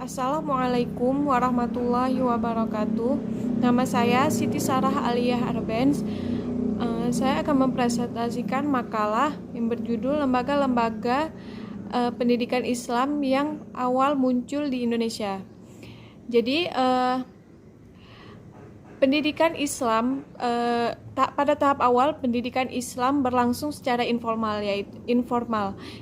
Assalamualaikum warahmatullahi wabarakatuh. Nama saya Siti Sarah Aliyah Arbens. Saya akan mempresentasikan makalah yang berjudul Lembaga-lembaga Pendidikan Islam yang awal muncul di Indonesia. Jadi, pendidikan Islam pada tahap awal pendidikan Islam berlangsung secara informal,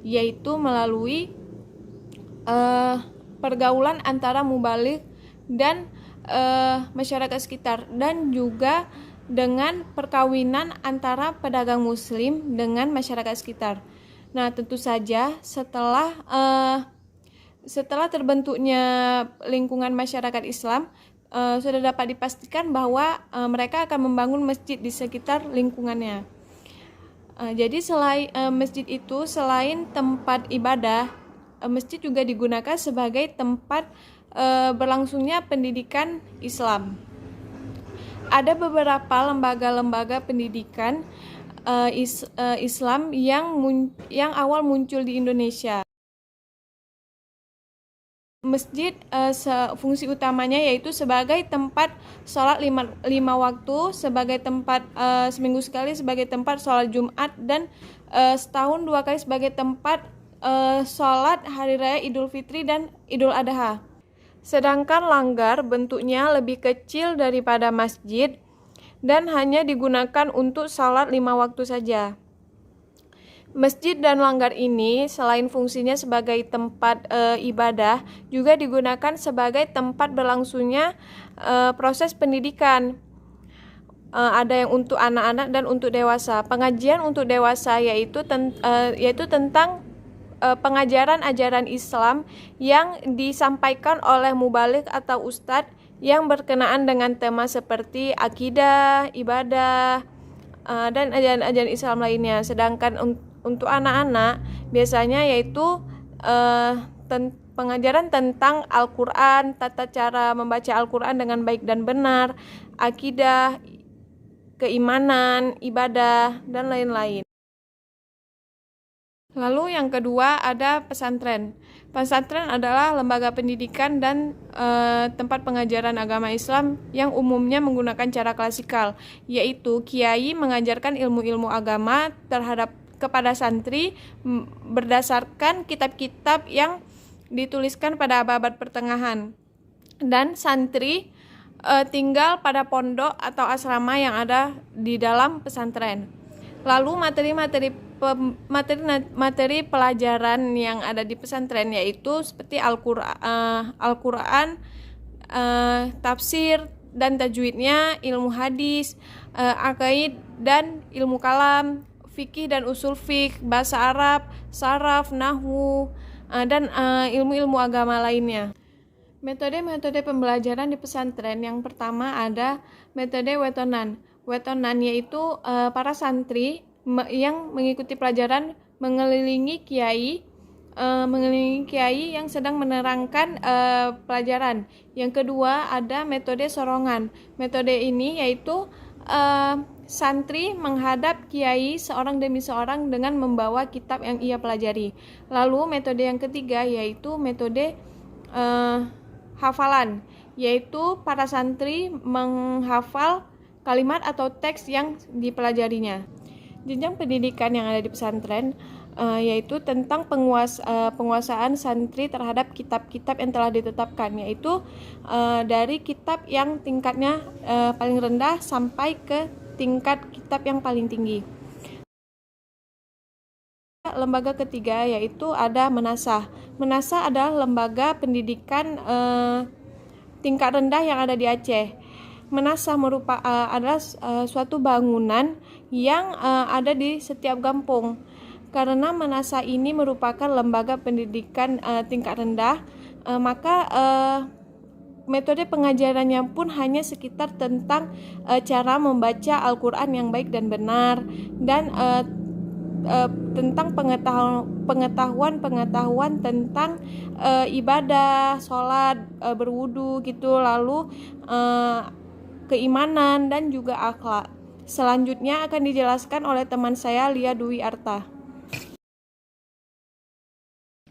yaitu melalui pergaulan antara mubalik dan masyarakat sekitar, dan juga dengan perkawinan antara pedagang muslim dengan masyarakat sekitar. Nah, tentu saja setelah terbentuknya lingkungan masyarakat Islam, sudah dapat dipastikan bahwa mereka akan membangun masjid di sekitar lingkungannya. Jadi masjid itu selain tempat ibadah, masjid juga digunakan sebagai tempat berlangsungnya pendidikan Islam. Ada beberapa lembaga-lembaga pendidikan Islam yang awal muncul di Indonesia. Masjid fungsi utamanya yaitu sebagai tempat sholat lima waktu, sebagai tempat seminggu sekali sebagai tempat sholat Jumat, dan setahun 2 kali sebagai tempat sholat hari raya Idul Fitri dan Idul Adha. Sedangkan langgar bentuknya lebih kecil daripada masjid dan hanya digunakan untuk sholat 5 waktu saja. Masjid dan langgar ini selain fungsinya sebagai tempat ibadah, juga digunakan sebagai tempat berlangsungnya proses pendidikan. Ada yang untuk anak-anak dan untuk dewasa. Pengajian untuk dewasa yaitu tentang pengajaran ajaran Islam yang disampaikan oleh mubalik atau ustadz yang berkenaan dengan tema seperti akidah, ibadah, dan ajaran-ajaran Islam lainnya. Sedangkan untuk anak-anak biasanya yaitu pengajaran tentang Al-Quran, tata cara membaca Al-Quran dengan baik dan benar, akidah, keimanan, ibadah, dan lain-lain. Lalu yang kedua ada pesantren. Pesantren adalah lembaga pendidikan dan tempat pengajaran agama Islam yang umumnya menggunakan cara klasikal, yaitu kiai mengajarkan ilmu-ilmu agama kepada santri berdasarkan kitab-kitab yang dituliskan pada abad-abad pertengahan, dan santri tinggal pada pondok atau asrama yang ada di dalam pesantren. Lalu materi pelajaran yang ada di pesantren yaitu seperti Al-Quran, tafsir dan tajwidnya, ilmu hadis, aqaid dan ilmu kalam, fikih dan usul fikih, bahasa Arab, saraf, nahwu, dan ilmu-ilmu agama lainnya. Metode-metode pembelajaran di pesantren yang pertama ada metode wetonan. Wetonan yaitu para santri yang mengikuti pelajaran mengelilingi kiai yang sedang menerangkan pelajaran. Yang kedua ada metode sorongan. Metode ini yaitu santri menghadap kiai seorang demi seorang dengan membawa kitab yang ia pelajari. Lalu metode yang ketiga yaitu metode hafalan, yaitu para santri menghafal kalimat atau teks yang dipelajarinya. Jenjang pendidikan yang ada di pesantren yaitu tentang penguasaan santri terhadap kitab-kitab yang telah ditetapkan, yaitu dari kitab yang tingkatnya paling rendah sampai ke tingkat kitab yang paling tinggi. Lembaga ketiga yaitu ada Menasah. Menasah adalah lembaga pendidikan tingkat rendah yang ada di Aceh. Menasah adalah suatu bangunan yang ada di setiap kampung. Karena Menasah ini merupakan lembaga pendidikan tingkat rendah, maka metode pengajarannya pun hanya sekitar tentang cara membaca Al-Quran yang baik dan benar, dan tentang pengetahuan tentang ibadah, sholat, berwudu gitu, lalu keimanan dan juga akhlak. Selanjutnya akan dijelaskan oleh teman saya Lia Dwi Arta.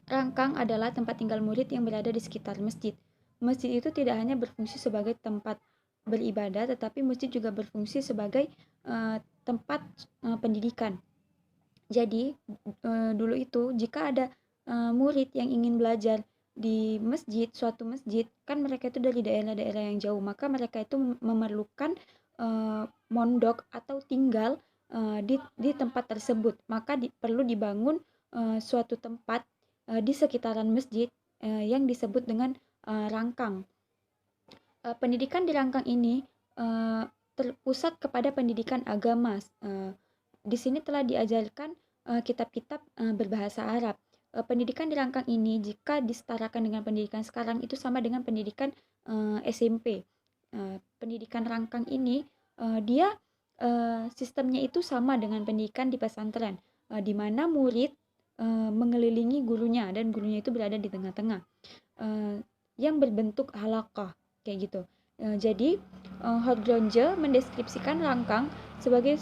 Rangkang adalah tempat tinggal murid yang berada di sekitar masjid. Masjid itu tidak hanya berfungsi sebagai tempat beribadah, tetapi masjid juga berfungsi sebagai tempat pendidikan. Jadi dulu itu jika ada murid yang ingin belajar di masjid, suatu masjid, kan mereka itu dari daerah-daerah yang jauh, maka mereka itu memerlukan mondok atau tinggal di tempat tersebut. Maka perlu dibangun suatu tempat di sekitaran masjid yang disebut dengan rangkang. Pendidikan di rangkang ini terpusat kepada pendidikan agama. Di sini telah diajarkan kitab-kitab berbahasa Arab. Pendidikan di rangkang ini jika disetarakan dengan pendidikan sekarang itu sama dengan pendidikan SMP. Pendidikan rangkang ini dia sistemnya itu sama dengan pendidikan di pesantren, di mana murid mengelilingi gurunya dan gurunya itu berada di tengah-tengah yang berbentuk halaqah kayak gitu. Jadi Hordronje mendeskripsikan rangkang sebagai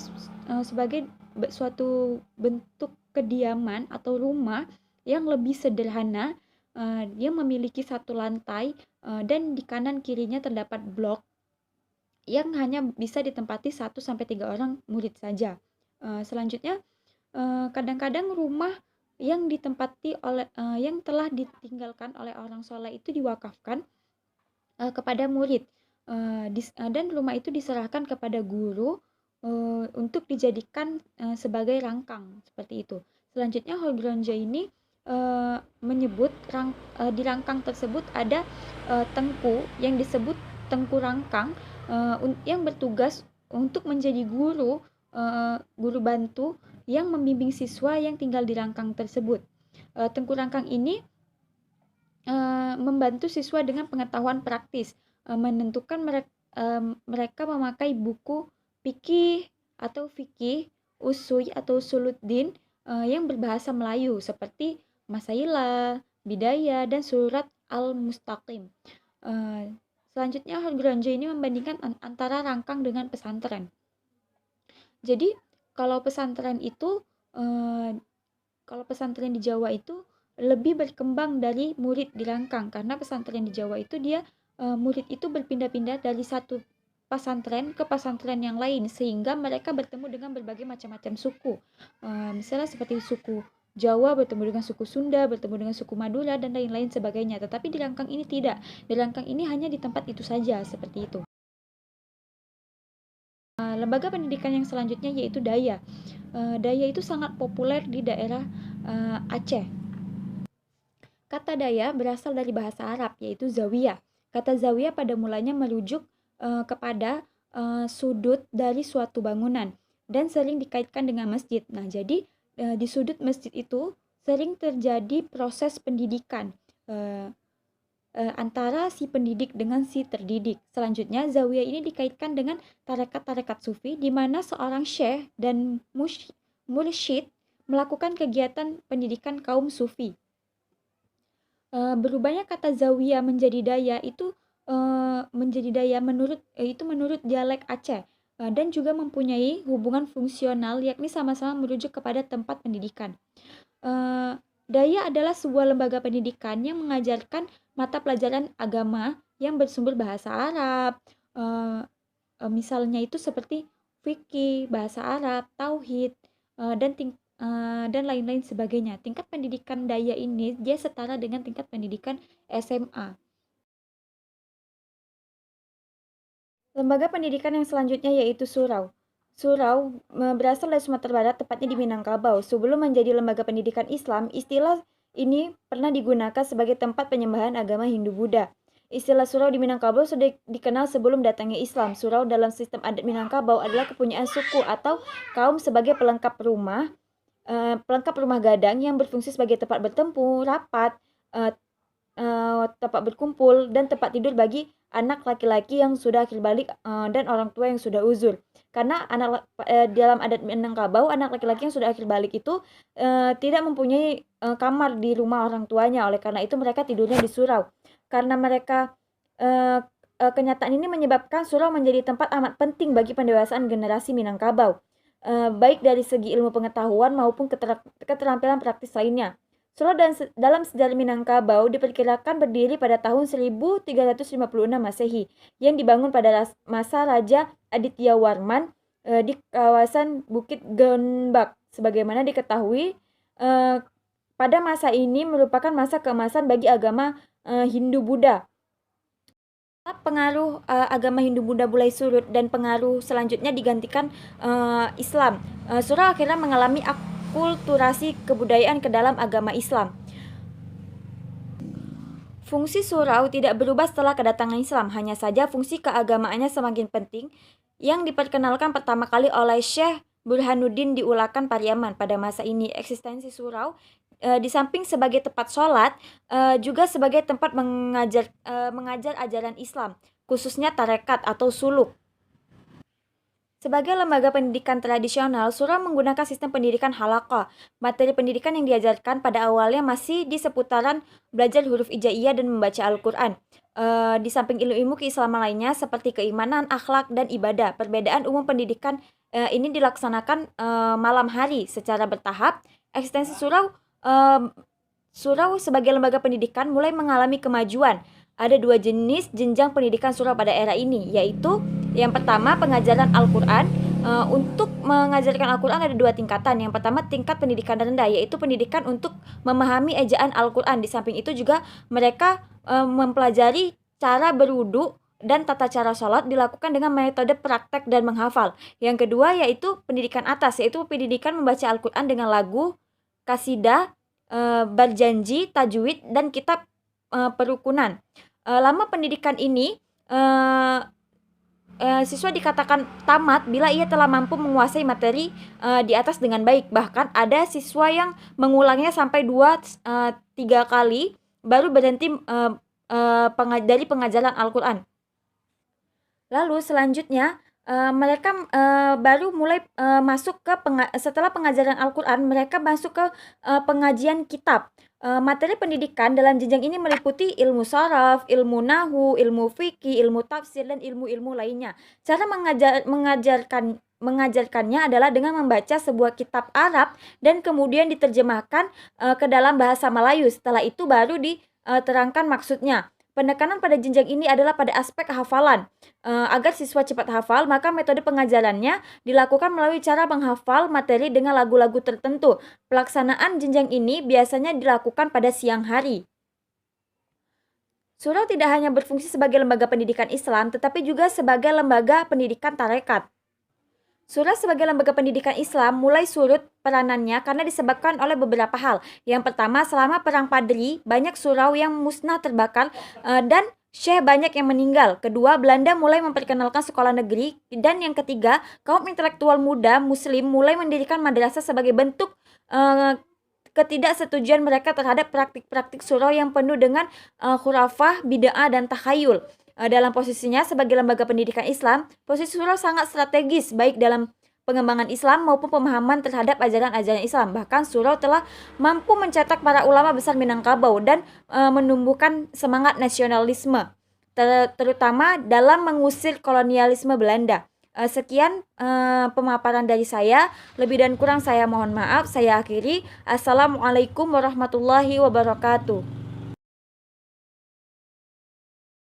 suatu bentuk kediaman atau rumah yang lebih sederhana. Dia memiliki satu lantai dan di kanan kirinya terdapat blok yang hanya bisa ditempati 1-3 orang murid saja. Selanjutnya kadang-kadang rumah yang ditempati oleh yang telah ditinggalkan oleh orang soleh itu diwakafkan kepada murid dan rumah itu diserahkan kepada guru untuk dijadikan sebagai rangkang seperti itu. Selanjutnya Hogronje ini menyebut di rangkang tersebut ada tengku yang disebut tengku rangkang yang bertugas untuk menjadi guru bantu yang membimbing siswa yang tinggal di rangkang tersebut. Tengku rangkang ini membantu siswa dengan pengetahuan praktis, menentukan mereka memakai buku fikih atau fikih, usuy atau suluddin yang berbahasa Melayu seperti Masailah, Bidayah, dan Surat Al-Mustaqim. Selanjutnya Hordronje ini membandingkan antara rangkang dengan pesantren. Jadi kalau pesantren di Jawa itu lebih berkembang dari murid di rangkang, karena pesantren di Jawa itu dia murid itu berpindah-pindah dari satu pesantren ke pesantren yang lain sehingga mereka bertemu dengan berbagai macam-macam suku. Misalnya seperti suku Jawa bertemu dengan suku Sunda, bertemu dengan suku Madura dan lain-lain sebagainya. Tetapi di rangkang ini tidak. Di rangkang ini hanya di tempat itu saja seperti itu. Lembaga pendidikan yang selanjutnya yaitu Daya. Daya itu sangat populer di daerah Aceh. Kata Daya berasal dari bahasa Arab yaitu zawiyah. Kata zawiyah pada mulanya merujuk kepada sudut dari suatu bangunan dan sering dikaitkan dengan masjid. Nah, jadi di sudut masjid itu sering terjadi proses pendidikan antara si pendidik dengan si terdidik. Selanjutnya, zawiyah ini dikaitkan dengan tarekat-tarekat sufi di mana seorang syekh dan mursyid melakukan kegiatan pendidikan kaum sufi. Berubahnya kata zawiyah menjadi daya itu menjadi daya menurut dialek Aceh dan juga mempunyai hubungan fungsional yakni sama-sama merujuk kepada tempat pendidikan. Daya adalah sebuah lembaga pendidikan yang mengajarkan mata pelajaran agama yang bersumber bahasa Arab. Misalnya itu seperti fikih, bahasa Arab, tauhid, dan lain-lain sebagainya. Tingkat pendidikan Daya ini dia setara dengan tingkat pendidikan SMA. Lembaga pendidikan yang selanjutnya yaitu Surau. Surau berasal dari Sumatera Barat, tepatnya di Minangkabau. Sebelum menjadi lembaga pendidikan Islam, istilah ini pernah digunakan sebagai tempat penyembahan agama Hindu-Buddha. Istilah surau di Minangkabau sudah dikenal sebelum datangnya Islam. Surau dalam sistem adat Minangkabau adalah kepunyaan suku atau kaum sebagai pelengkap rumah gadang yang berfungsi sebagai tempat bertempur, rapat, tempat berkumpul, dan tempat tidur bagi anak laki-laki yang sudah akhir balik dan orang tua yang sudah uzur. Karena dalam adat Minangkabau, anak laki-laki yang sudah akhir balik itu tidak mempunyai kamar di rumah orang tuanya. Oleh karena itu mereka tidurnya di surau. Karena mereka kenyataan ini menyebabkan surau menjadi tempat amat penting bagi pendewasaan generasi Minangkabau, baik dari segi ilmu pengetahuan maupun keterampilan praktis lainnya. Surau dalam sejarah Minangkabau diperkirakan berdiri pada tahun 1356 Masehi yang dibangun pada masa Raja Aditya Warman di kawasan Bukit Genbak. Sebagaimana diketahui, pada masa ini merupakan masa keemasan bagi agama Hindu-Buddha. Pengaruh agama Hindu-Buddha mulai surut dan pengaruh selanjutnya digantikan Islam. Surau akhirnya mengalami akulturasi kebudayaan ke dalam agama Islam. Fungsi surau tidak berubah setelah kedatangan Islam, hanya saja fungsi keagamaannya semakin penting, yang diperkenalkan pertama kali oleh Syekh Burhanuddin di Ulakan Pariaman. Pada masa ini, eksistensi surau di samping sebagai tempat sholat, juga sebagai tempat mengajar ajaran Islam, khususnya tarekat atau suluk. Sebagai lembaga pendidikan tradisional, surau menggunakan sistem pendidikan halaqah. Materi pendidikan yang diajarkan pada awalnya masih di seputaran belajar huruf hijaiyah dan membaca Al-Quran. Di samping ilmu-ilmu keislaman lainnya seperti keimanan, akhlak, dan ibadah. Perbedaan umum pendidikan ini dilaksanakan malam hari secara bertahap. Eksistensi surau sebagai lembaga pendidikan mulai mengalami kemajuan. Ada dua jenis jenjang pendidikan surau pada era ini, yaitu yang pertama pengajaran Al-Quran. Untuk mengajarkan Al-Quran ada dua tingkatan. Yang pertama tingkat pendidikan rendah, yaitu pendidikan untuk memahami ejaan Al-Quran. Di samping itu juga mereka mempelajari cara berwudu dan tata cara sholat dilakukan dengan metode praktek dan menghafal. Yang kedua yaitu pendidikan atas, yaitu pendidikan membaca Al-Quran dengan lagu, kasidah, berjanji, tajwid, dan kitab perukunan. Lama pendidikan ini siswa dikatakan tamat bila ia telah mampu menguasai materi di atas dengan baik. Bahkan ada siswa yang mengulangnya sampai 2-3 kali baru berhenti dari pengajaran Al-Quran. Lalu selanjutnya mereka baru mulai masuk ke setelah pengajaran Al-Quran, mereka masuk ke pengajian kitab. Materi pendidikan dalam jenjang ini meliputi ilmu saraf, ilmu nahu, ilmu fikih, ilmu tafsir, dan ilmu-ilmu lainnya. Cara mengajarkannya adalah dengan membaca sebuah kitab Arab dan kemudian diterjemahkan ke dalam bahasa Melayu. Setelah itu baru diterangkan maksudnya. Penekanan pada jenjang ini adalah pada aspek hafalan. Agar siswa cepat hafal, maka metode pengajarannya dilakukan melalui cara menghafal materi dengan lagu-lagu tertentu. Pelaksanaan jenjang ini biasanya dilakukan pada siang hari. Surau tidak hanya berfungsi sebagai lembaga pendidikan Islam, tetapi juga sebagai lembaga pendidikan tarekat. Surau sebagai lembaga pendidikan Islam mulai surut peranannya karena disebabkan oleh beberapa hal. Yang pertama, selama Perang Padri, banyak surau yang musnah terbakar dan syekh banyak yang meninggal. Kedua, Belanda mulai memperkenalkan sekolah negeri. Dan yang ketiga, kaum intelektual muda Muslim mulai mendirikan madrasah sebagai bentuk ketidaksetujuan mereka terhadap praktik-praktik surau yang penuh dengan khurafah, bid'ah, dan takhayul. Dalam posisinya sebagai lembaga pendidikan Islam, posisi surau sangat strategis baik dalam pengembangan Islam maupun pemahaman terhadap ajaran-ajaran Islam. Bahkan surau telah mampu mencetak para ulama besar Minangkabau dan menumbuhkan semangat nasionalisme, terutama dalam mengusir kolonialisme Belanda. Sekian pemaparan dari saya. Lebih dan kurang saya mohon maaf. Saya akhiri. Assalamualaikum warahmatullahi wabarakatuh.